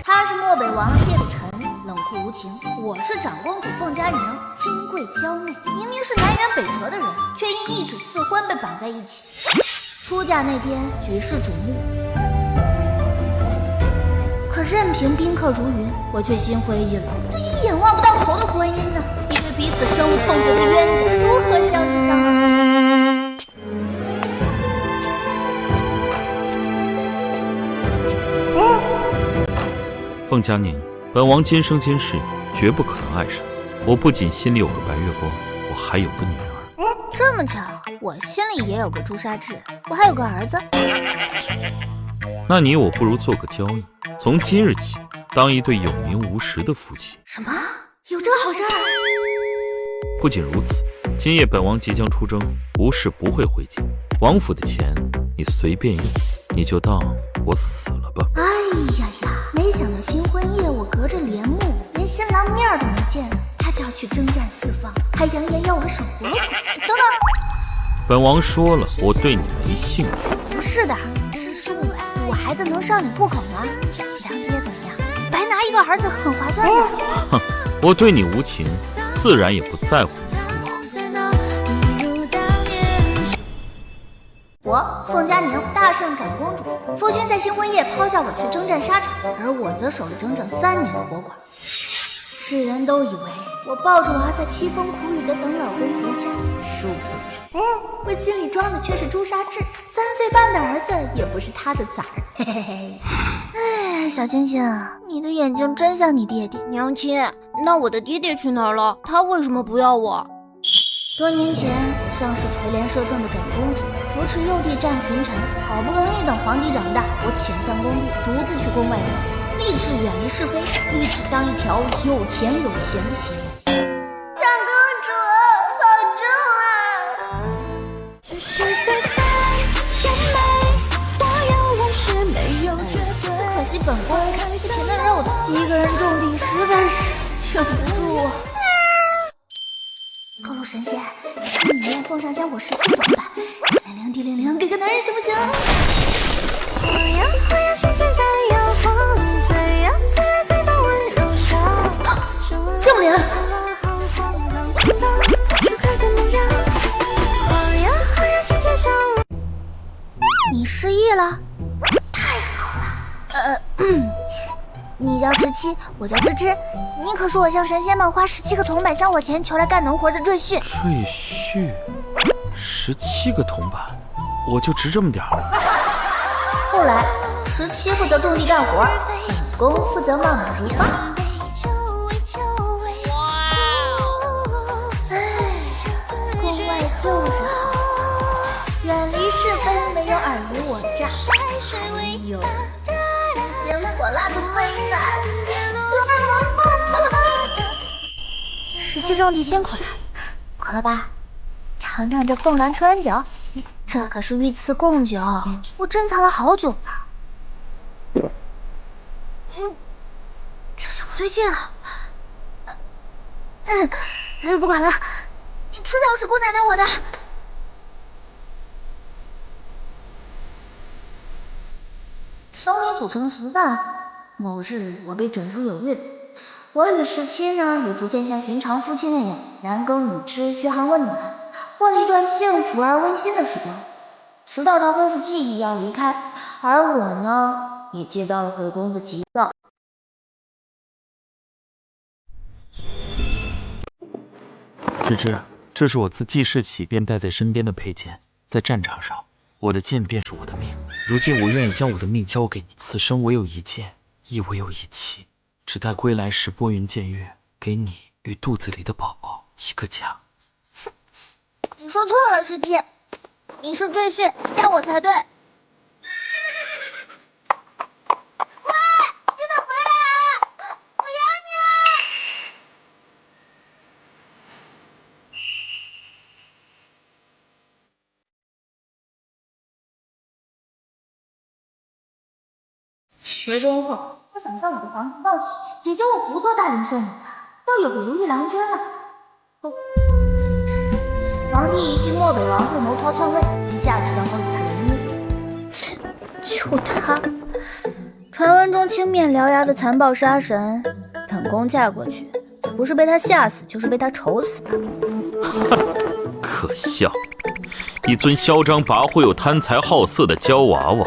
他是漠北王谢的臣，冷酷无情；我是长公主凤佳宁，金贵娇媚。明明是南辕北辙的人，却因一纸赐婚被绑在一起。出嫁那天举世瞩目，可任凭宾客如云，我却心灰意冷。这一眼望不到头的婚姻呢？一对彼此深恶痛绝的冤家，如何相知相守？凤佳宁，本王今生今世绝不可能爱上。我不仅心里有个白月光，我还有个女儿。这么巧，我心里也有个朱砂痣，我还有个儿子。那你我不如做个交易，从今日起，当一对有名无实的夫妻。什么？有这个好事儿？不仅如此，今夜本王即将出征，无事不会回京。王府的钱你随便用，你就当我死了吧。哎呀呀！没想到新婚夜我隔着帘幕，连新郎面都没见，他就要去征战四方，还扬言要我守活口。等等，本王说了，我对你没兴趣。不是的，是我孩子能上你户口吗？喜当爹怎么样？白拿一个儿子很划算的。哼，我对你无情，自然也不在乎你。我凤佳宁，大圣长公主，夫君在新婚夜抛下我去征战沙场，而我则守了整整3年的活馆。世人都以为我抱着娃在凄风苦雨的等老公回家，殊不知，我心里装的却是朱砂痣，3岁半的儿子也不是他的崽儿。嘿嘿嘿。哎，小星星，你的眼睛真像你爹爹。娘亲，那我的爹爹去哪儿了？他为什么不要我？多年前，我上是垂帘摄政的长公主，扶持幼帝战群臣，好不容易等皇帝长大，我遣散宫婢，独自去宫外游去，立志远离是非，立志当一条有钱有闲的媳妇。长公主，保重啊！只可惜本宫细皮嫩肉的，一个人种地实在是挺不住啊。高楼神仙，是你念奉上香火17个铜板，0地0给个男人行不行？这么灵！你失忆了？太好了！你叫17，我叫芝芝，你可是我向神仙们花17个铜板香火钱求来干农活的赘婿。赘婿，17个铜板，我就值这么点儿。后来17负责种地干活，本宫负责貌美如花。宫外就是好，远离是非，没有尔虞我诈，还有新鲜火辣的美男。17种地辛苦了，渴了吧？尝尝这凤兰川酒，这可是御赐贡酒，我珍藏了好久了。这是不对劲啊！不管了，你吃掉是姑奶奶我的。生米煮成熟饭。某日，我被诊出有孕，我与17呢，也逐渐像寻常夫妻那样，男耕女织，嘘寒问暖，过了一段幸福而温馨的时光。直到他吩咐记忆要离开，而我呢，也接到了回宫的急报。芝芝，这是我自记事起便带在身边的佩剑，在战场上，我的剑便是我的命。如今我愿意将我的命交给你，此生唯有一剑，亦唯有一妻，只待归来时拨云见月，给你与肚子里的宝宝一个家。你说错了，17，你是赘婿，嫁我才对。喂，记得回来啊！我养你。回宫后，我想向我的皇上报喜，解救我不做大龄剩女，要有个如意郎君啊！皇帝疑心漠北王会谋朝篡位，一下知道我与他联姻。就他，传传闻中青面獠牙的残暴杀神，本宫嫁过去，不是被他吓死，就是被他愁死吧。可笑，一尊嚣张跋扈又贪财好色的娇娃娃，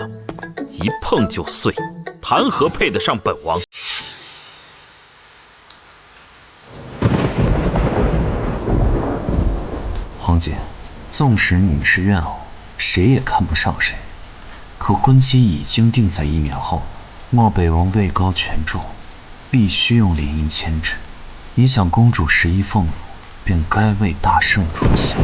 一碰就碎，谈何配得上本王？皇姐，纵使你是怨偶，谁也看不上谁。可婚期已经定在1年后，漠北王位高权重，必须用联姻牵制。你想公主十一俸禄，便该为大圣着想。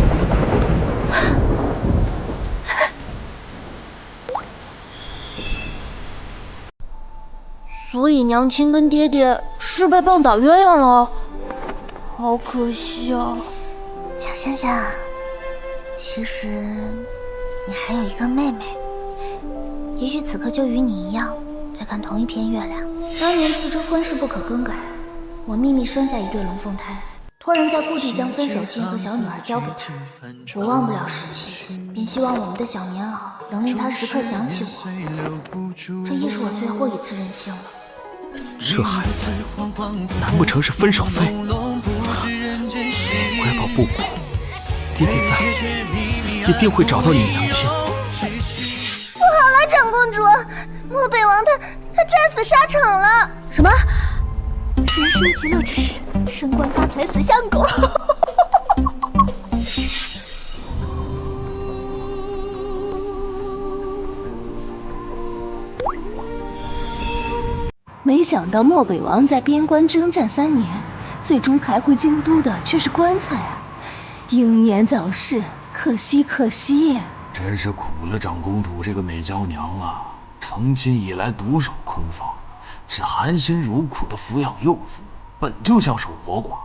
所以娘亲跟爹爹是被棒打鸳鸯了，好可惜啊！小星星，其实你还有一个妹妹，也许此刻就与你一样，在看同一片月亮。当年自知婚事不可更改，我秘密生下一对龙凤胎，托人在故地将分手信和小女儿交给他。我忘不了时期，便希望我们的小棉袄能令他时刻想起我。这亦是我最后一次任性了。这孩子，难不成是分手费？我要保不苦，爹爹在，一定会找到你娘亲。不好了，长公主，漠北王他战死沙场了。什么？人生极乐之时，升官发财死相狗。没想到漠北王在边关征战3年，最终还回京都的却是棺材啊！英年早逝，可惜可惜。真是苦了长公主这个美娇娘啊！成亲以来独守空房，只含辛茹苦的抚养幼子，本就像是活寡，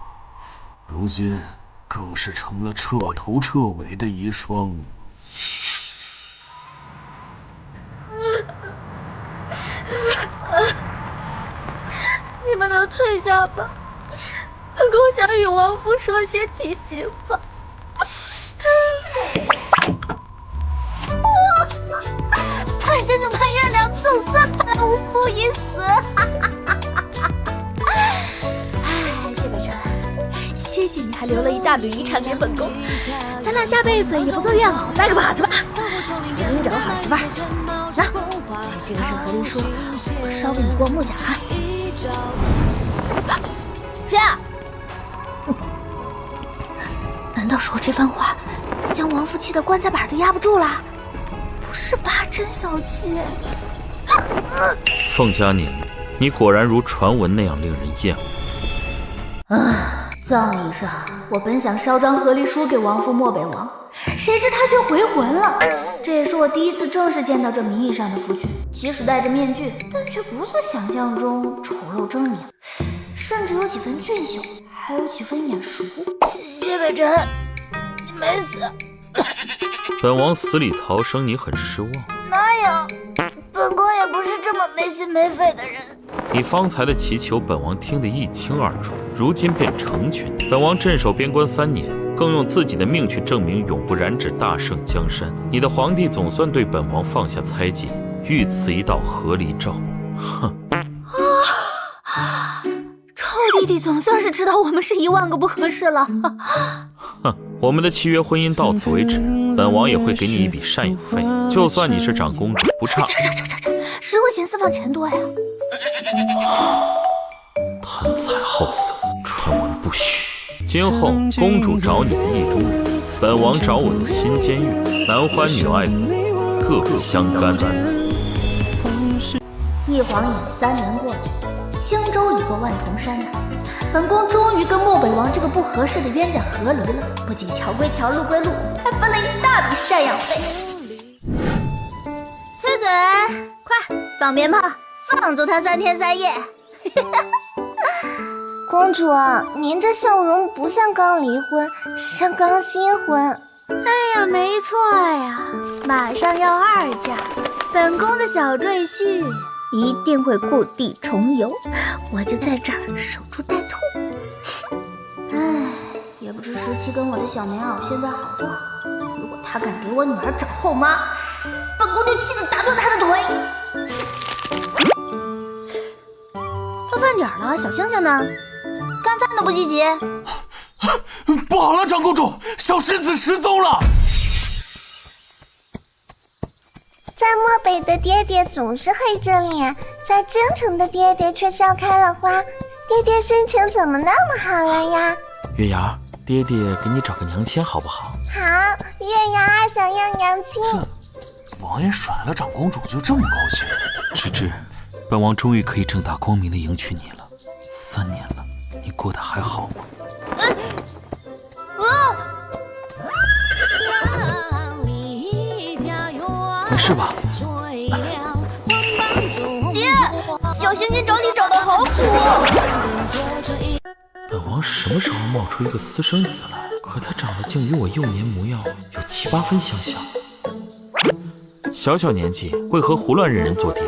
如今更是成了彻头彻尾的遗孀。你们都退下吧，本宫想与王夫说些提醒话。二仙子盼月亮总算盼来无负一死。哎，谢北辰，谢谢你还留了一大笔遗产给本宫，咱俩下辈子也不做月老，拜个把子吧。我给你找个好媳妇儿，来，这个是和离书，我烧给你过目甲看。谁啊？难道是我这番话将王夫气的棺材板都压不住了？不是吧，真小气。凤佳宁，你果然如传闻那样令人厌恶。葬礼上，我本想烧张和离书给王父漠北王，谁知他却回魂了。这也是我第一次正式见到这名义上的夫君，即使戴着面具，但却不似想象中丑陋狰狞，甚至有几分俊秀，还有几分眼熟。谢北辰，你没死。本王死里逃生，你很失望？哪有？本宫也不是这么没心没肺的人。你方才的祈求，本王听得一清二楚，如今便成全你。本王镇守边关3年，更用自己的命去证明永不染指大圣江山。你的皇帝总算对本王放下猜忌，御赐一道和离诏。哼！臭弟弟总算是知道我们是10000个不合适了。哼，我们的契约婚姻到此为止，本王也会给你一笔赡养费，就算你是长公主，不差。谁会嫌私房钱多呀？贪财好色，传闻不虚。今后公主找你的意中人，本王找我的新监狱，男欢女爱各不相干。一晃眼3年过去，轻舟已过万重山呐。本宫终于跟漠北王这个不合适的冤家和离了，不仅桥归桥，路归路，还分了一大笔赡养费。翠嘴，快放鞭炮，放足他3天3夜。公主，您这笑容不像刚离婚，像刚新婚。哎呀，没错呀，马上要2嫁，本宫的小赘婿一定会故地重游，我就在这儿守株待兔。唉，也不知17跟我的小棉袄现在好不好。如果他敢给我女儿找后妈，本宫就气得打断他的腿。快饭点了，小星星呢？干饭都不积极。不好了，长公主，小狮子失踪了。在漠北的爹爹总是黑着脸，在京城的爹爹却笑开了花。爹爹心情怎么那么好了呀？月牙，爹爹给你找个娘亲好不好？好，月牙想要娘亲。王爷甩了长公主就这么高兴？芝芝，本王终于可以正大光明的迎娶你了。3年了，你过得还好吗？没事吧？爹，小星星找你找的好苦。本王什么时候冒出一个私生子来？可他长得竟与我幼年模样有7、8分相像。小小年纪，为何胡乱认人做爹？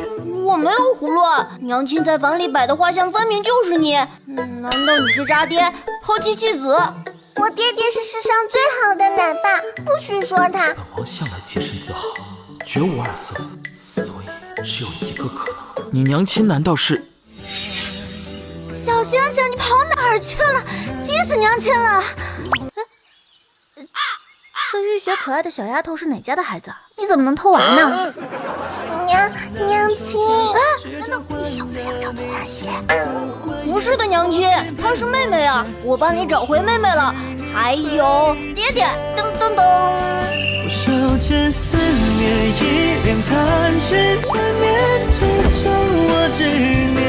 我没有胡乱，娘亲在房里摆的画像分明就是你。难道你是渣爹，抛妻弃子？我爹爹是世上最好的奶爸，不许说他。本王向来洁身自好，绝无二色，所以只有一个可能。你娘亲难道是？小星星，你跑哪儿去了？急死娘亲了！这浴血可爱的小丫头是哪家的孩子？你怎么能偷玩呢？娘亲，难道你小子想找东亚西？不是的，娘亲，她是妹妹啊！我帮你找回妹妹了。还有爹爹，噔噔噔！我手牵思念，一脸盘旋缠绵，只求我执念。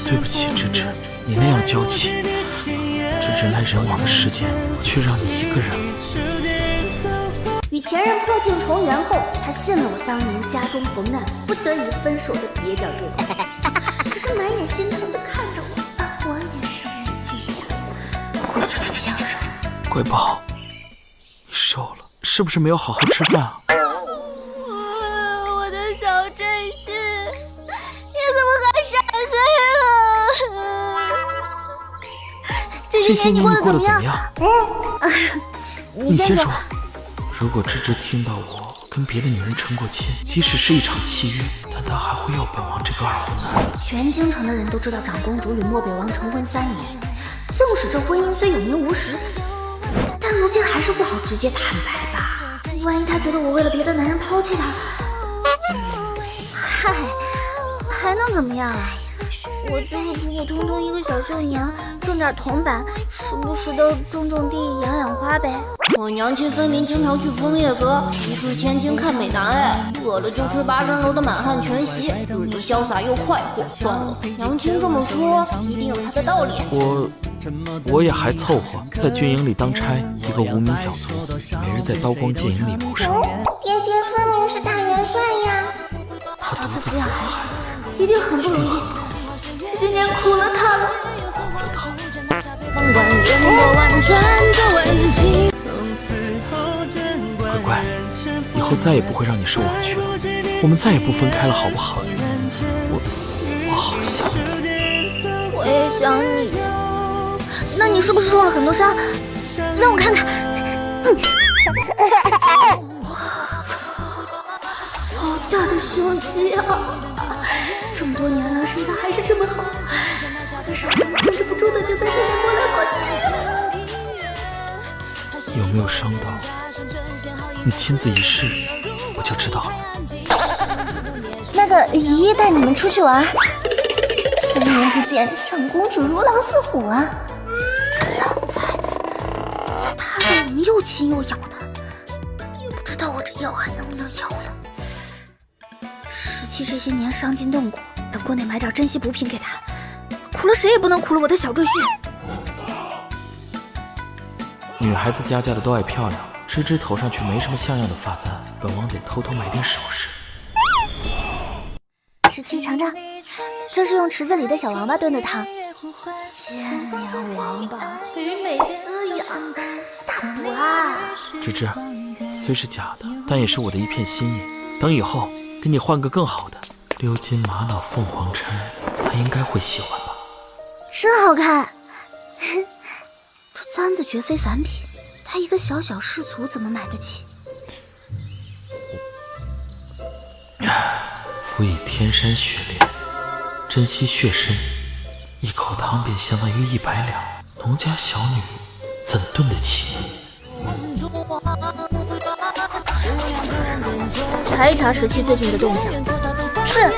对不起，芝芝，你那样娇气，这人来人往的世间，我却让你一个人。与前任破镜重圆后，他信了我当年家中逢难，不得已分手的蹩脚借口，只是满眼心疼的看着我，而我也生理俱下，故作强忍。乖宝，你瘦了，是不是没有好好吃饭啊？我的小赘婿，你怎么还闪黑了？这些年你过得怎么样？你先说。如果芝芝听到我跟别的女人成过亲，即使是一场契约，但她还会要本王这个二婚男？全京城的人都知道长公主与漠北王成婚3年，纵使这婚姻虽有名无实，但如今还是不好直接坦白吧。万一他觉得我为了别的男人抛弃他，嗨，还能怎么样啊？我就是普普通通一个小绣娘，挣点铜板，时不时的种种地，养养花呗。我娘亲分明经常去枫叶阁一掷千金看美男，哎，饿了就吃8珍楼的满汉全席，日子潇洒又快活。算了，娘亲这么说，一定有她的道理。我也还凑合，在军营里当差，一个无名小卒，每日在刀光剑影里谋生。爹爹分明是大元帅呀！他独自抚养孩子，一定很不容易。这些年苦了他了。乖乖，以后再也不会让你受委屈了，我们再也不分开了，好不好？我好想你。我也想你。那你是不是受了很多伤？让我看看。我操，好大的胸肌啊！这么多年了，身材还是这么好，我的手怎么控制不住的就在上面摸来摸去？有没有伤到？你亲自一试，我就知道了。那个爷爷带你们出去玩，3年不见，长公主如狼似虎啊！这老崽子，在榻上我们又亲又咬的，也不知道我这药还能不能咬了。17这些年伤筋动骨，本宫得买点珍稀补品给他，苦了谁也不能苦了我的小赘婿。女孩子家的都爱漂亮，芝芝头上却没什么像样的发簪，本王得偷偷买点首饰。17尝尝，这是用池子里的小王八炖的汤，千年王八，肥美滋养，大补啊！芝芝，虽是假的，但也是我的一片心意。等以后给你换个更好的，鎏金玛瑙凤凰钗，他应该会喜欢吧？真好看。这簪子绝非凡品，他一个小小士族怎么买得起？辅以天山雪莲，珍惜血参，一口汤便相当于100两，农家小女怎炖得起？查一查17最近的动向。是。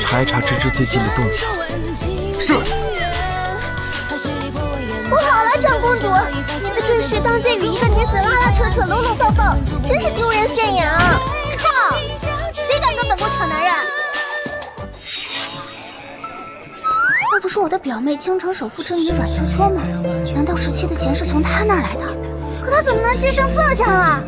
查一查芝芝最近的动向。是。不好了，长公主，你的赘婿当街与一个女子拉拉扯扯、搂搂抱抱，真是丢人现眼啊！靠！谁敢跟本宫抢男人？那不是我的表妹京城首富之女阮秋秋吗？难道17的钱是从她那儿来的？可她怎么能牺牲色相啊？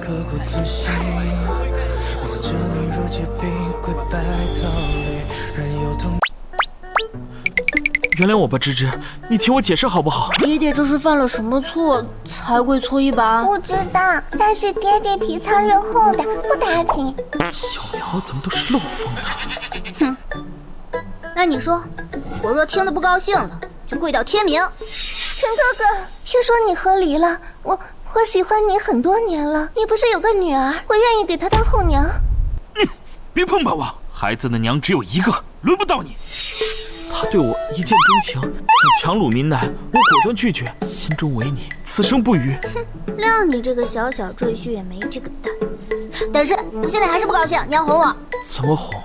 原谅我吧，芝芝，你听我解释好不好？爹爹这是犯了什么错才跪搓衣板？不知道，但是爹爹皮糙肉厚的，不打紧。小苗怎么都是漏风呢？哼，那你说，我若听得不高兴了，就跪到天明。陈哥哥，听说你和离了，我喜欢你很多年了。你不是有个女儿，我愿意给她当后娘。别碰本王，孩子的娘只有一个，轮不到你。他对我一见钟情，想强掳民男，我果断拒绝，心中唯你，此生不渝。哼，谅你这个小小赘婿也没这个胆子。但是我现在还是不高兴，你要哄我。怎么哄？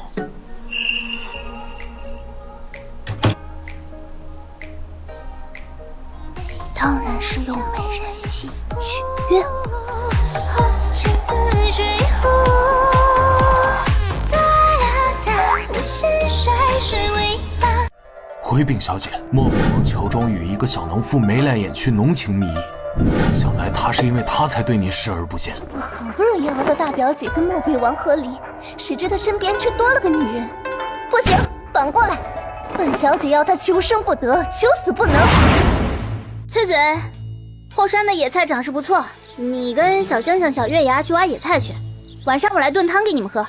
当然是用美人计取悦。回禀小姐，漠北王乔装与一个小农妇眉来眼去，浓情蜜意。想来他是因为他才对你视而不见。我好不容易熬到大表姐跟漠北王和离，谁知他身边却多了个女人。不行，绑过来！本小姐要他求生不得，求死不能。翠嘴，后山的野菜长势不错，你跟小星星、小月牙去挖野菜去，晚上我来炖汤给你们喝。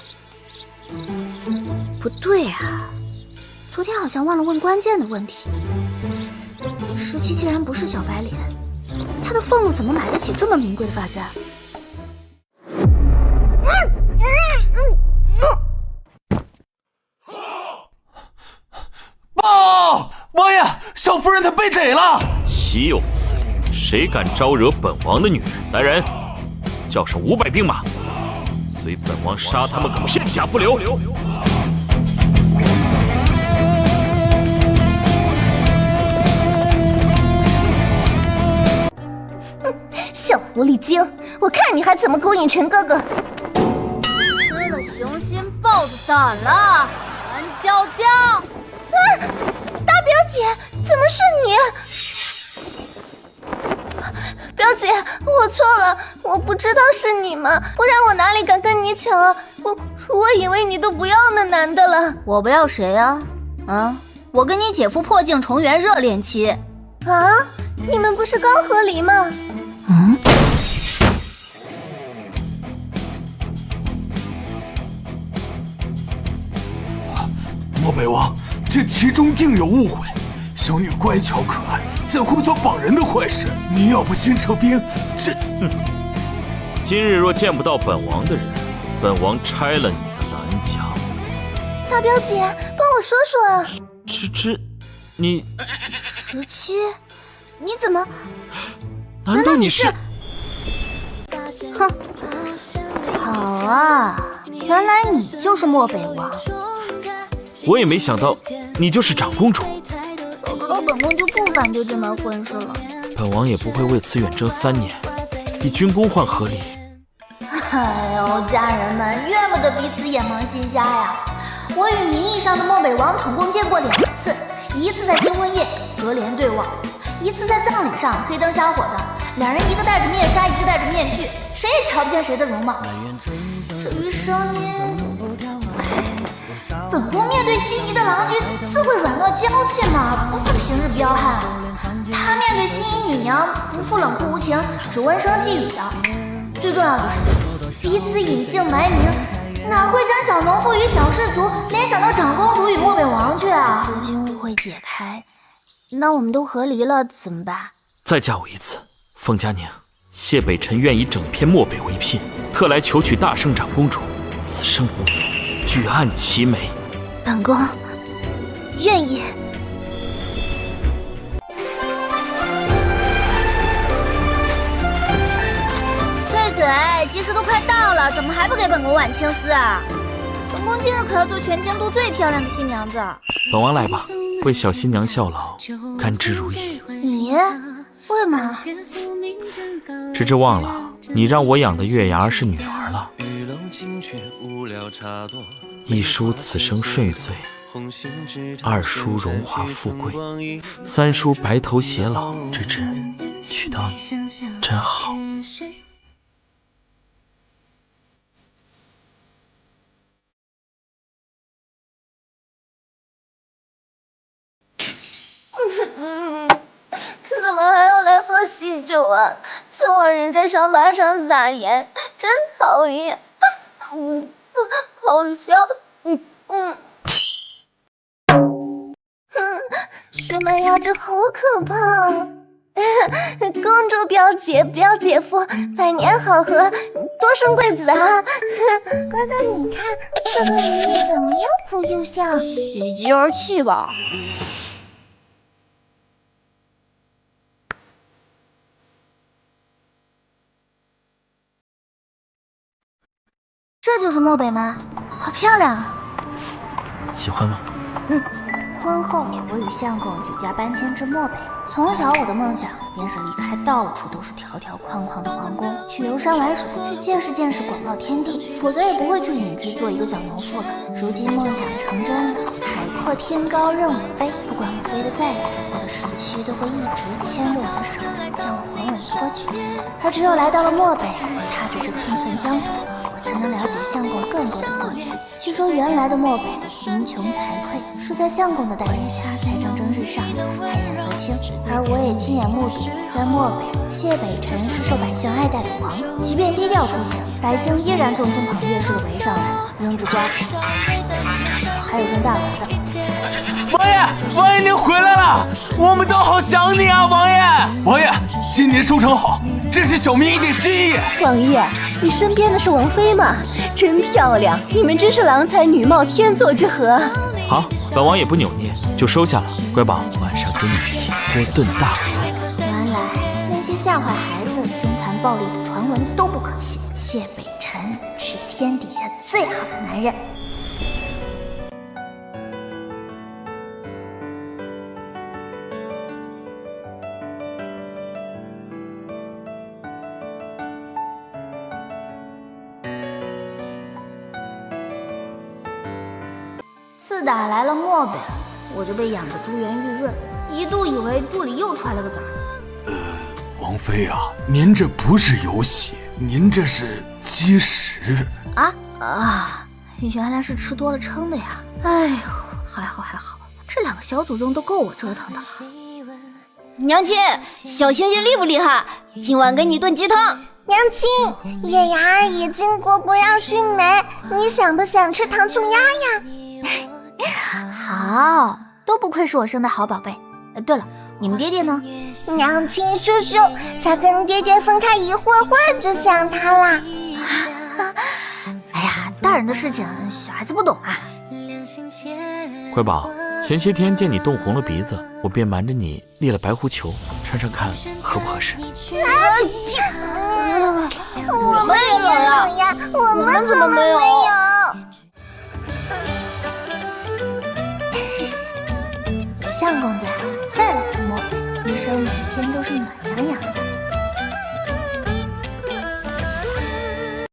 不对啊，昨天好像忘了问关键的问题。17既然不是小白脸，他的俸禄怎么买得起这么名贵的发簪？报！王爷，小夫人她被逮了！岂有此理！谁敢招惹本王的女人？来人，叫上500兵马，随本王杀他们个片甲不留！小狐狸精，我看你还怎么勾引陈哥哥！吃了雄心豹子胆了，韩娇娇！大表姐，怎么是你？表姐，我错了，我不知道是你嘛，不然我哪里敢跟你抢啊！我以为你都不要那男的了。我不要谁啊？啊，我跟你姐夫破镜重圆热恋期。啊？你们不是刚和离吗？漠北王，这其中定有误会。小女乖巧可爱，怎会做绑人的坏事？你要不先撤兵，这……今日若见不到本王的人，本王拆了你的蓝甲。大表姐，帮我说说啊！芝芝，你17，你怎么？难道你是？哼，好啊，原来你就是漠北王。我也没想到你就是长公主。早知道本宫就不反对这门婚事了。本王也不会为此远征3年，以军功换和离。哎呦，家人们，怨不得彼此眼盲心瞎呀！我与名义上的漠北王统共见过2次，一次在新婚夜隔帘对望，一次在葬礼上黑灯瞎火的，两人一个戴着面纱，一个戴着面具，谁也瞧不见谁的容貌。至于声音，本宫面对心仪的郎君自会软弱娇气嘛，不似平日彪悍。他面对心仪女娘不复冷酷无情，只温声细语的。最重要的是，彼此隐姓埋名，哪会将小农妇与小氏族联想到长公主与漠北王去啊？如今误会解开，那我们都和离了怎么办？再嫁我一次，凤佳宁，谢北辰愿以整片漠北为聘，特来求娶大圣长公主，此生不负。举案齐眉。本宫愿意。翠嘴，吉时都快到了，怎么还不给本宫挽青丝啊？本宫今日可要做全京都最漂亮的新娘子。本王来吧，为小新娘效劳，甘之如饴。你为嘛？芝芝忘了，你让我养的月牙儿是女儿了。一书此生顺遂，二书荣华富贵，三书白头偕老。芝芝，娶到你真好。怎么还要来喝喜酒啊？趁我人在伤疤上撒盐，真讨厌。好笑。雪梅呀，这好可怕啊！公主表姐表姐夫，百年好合，多生贵子啊！哥哥，你看这个女人怎么又哭又笑？喜极而泣吧。这就是漠北吗？好漂亮啊！喜欢吗？婚后，我与相公举家搬迁至漠北。从小，我的梦想便是离开到处都是条条框框的皇宫，去游山玩水，去见识见识广袤天地，否则也不会去隐居做一个小农妇了。如今梦想成真了，海阔天高任我飞，不管我飞得再远，我的17都会一直牵着我的手，将我稳稳地过去。而只有来到了漠北，踏着这寸寸疆土，才能了解相公更多的过去。据说原来的漠北民穷财匮，是在相公的带领下才蒸蒸日上，海晏河清。而我也亲眼目睹，在漠北，谢北辰是受百姓爱戴的王，即便低调出行，百姓依然众星捧月似的围上来，扔着瓜子，还有扔大麻的。王爷您回来了，我们都好想你啊，王爷！王爷，今年收成好，这是小民一点心意。王爷，你身边的是王妃吗？真漂亮，你们真是郎才女貌，天作之合。好，本王也不扭捏，就收下了。乖宝，晚上给你铁锅炖大鹅。原来那些吓坏孩子、凶残暴力的传闻都不可信，谢北辰是天底下最好的男人。自打来了漠北，我就被养得珠圆玉润，一度以为肚里又揣了个崽儿。王妃啊，您这不是有喜，您这是积食原来是吃多了撑的呀！哎呦，还好，这2个小祖宗都够我折腾的了。娘亲，小星星厉不厉害？今晚给你炖鸡汤。娘亲，月牙儿已经过不让熏梅，你想不想吃糖醋鸭呀？好，都不愧是我生的好宝贝。对了，你们爹爹呢？娘亲叔叔才跟爹爹分开一会儿就想他啦。哎呀，大人的事情小孩子不懂啊。乖宝，前些天见你冻红了鼻子，我便瞒着你列了白狐球，尝尝看合不合适。我们也有呀，我们怎么没有？相公在，再来的漠北，一生每天都是暖洋洋的。